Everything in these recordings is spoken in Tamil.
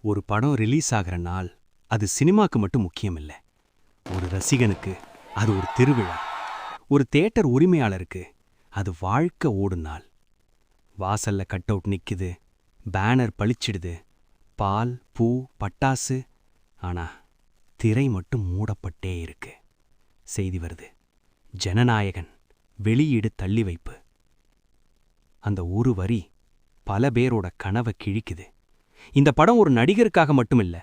ஒரு படம் ரிலீஸ் ஆகிற நாள் அது சினிமாக்கு மட்டும் முக்கியம் இல்லை. ஒரு ரசிகனுக்கு அது ஒரு திருவிழா. ஒரு தியேட்டர் உரிமையாளருக்கு அது வாழ்க்கை ஓடும் நாள். வாசல்ல கட் அவுட் நிக்குது, பேனர் பளிச்சிடுது, பால் பூ பட்டாசு. ஆனா திரை மட்டும் மூடப்பட்டே இருக்கு. செய்தி வருது, ஜனநாயகன் வெளியீடு தள்ளி வைப்பு. அந்த ஒரு வரி பல பேரோட கனவை கிழிக்குது. இந்த படம் ஒரு நடிகருக்காக மட்டுமில்ல,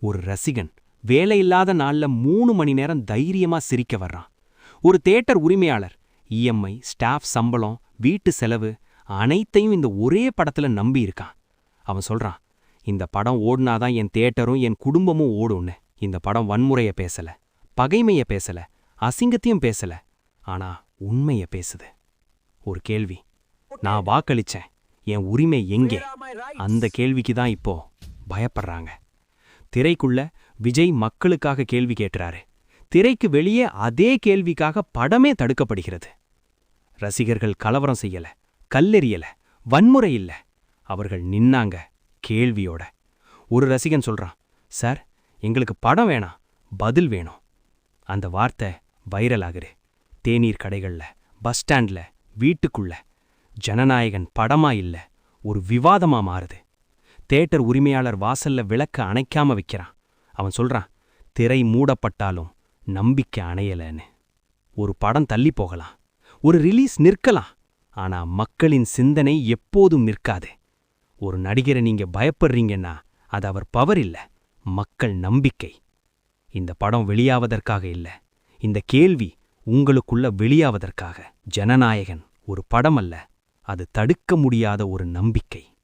ஒரு ரசிகன் வேலையில்லாத நாள்ல 3 மணி நேரம் தைரியமா சிரிக்க வர்றான். ஒரு தியேட்டர் உரிமையாளர் இஎம்ஐ, ஸ்டாஃப் சம்பளம், வீட்டு செலவு அனைத்தையும் இந்த ஒரே படத்துல நம்பி இருக்கான். அவன் சொல்றான், இந்த படம் ஓடுனாதான் என் தியேட்டரும் என் குடும்பமும் ஓடும்னு. இந்த படம் வன்முறைய பேசல, பகைமைய பேசல, அசிங்கத்தையும் பேசல, ஆனா உண்மைய பேசுது. ஒரு கேள்வி, நான் வாக்களிச்சேன், என் உரிமை எங்கே? அந்த கேள்விக்கு தான் இப்போ பயப்படுறாங்க. திரைக்குள்ள விஜய் மக்களுக்காக கேள்வி கேட்கிறாரு. திரைக்கு வெளியே அதே கேள்விக்காக படமே தடுக்கப்படுகிறது. ரசிகர்கள் கலவரம் செய்யல, கல்லெறியல, வன்முறை இல்ல. அவர்கள் நின்னாங்க கேள்வியோட. ஒரு ரசிகன் சொல்றான், சார், எங்களுக்கு படம் வேணாம், பதில் வேணும். அந்த வார்த்தை வைரல் ஆகுது. தேநீர் கடைகள்ல, பஸ் ஸ்டாண்ட்ல, வீட்டுக்குள்ள. ஜனநாயகன் படமா இல்ல, ஒரு விவாதமா மாறுது. தியேட்டர் உரிமையாளர் வாசல்ல விளக்க அணைக்காம வைக்கிறான். அவன் சொல்றான், திரை மூடப்பட்டாலும் நம்பிக்கை அணையலன்னு. ஒரு படம் தள்ளி போகலாம், ஒரு ரிலீஸ் நிற்கலாம், ஆனா மக்களின் சிந்தனை எப்போதும் நிற்காது. ஒரு நடிகரை நீங்க பயப்படுறீங்கன்னா அது அவர் பவர் இல்ல, மக்கள் நம்பிக்கை. இந்த படம் வெளியாவதற்காக இல்ல, இந்த கேள்வி உங்களுக்குள்ள வெளியாவதற்காக. ஜனநாயகன் ஒரு படம் அல்ல, அது தடுக்க முடியாத ஒரு நம்பிக்கை.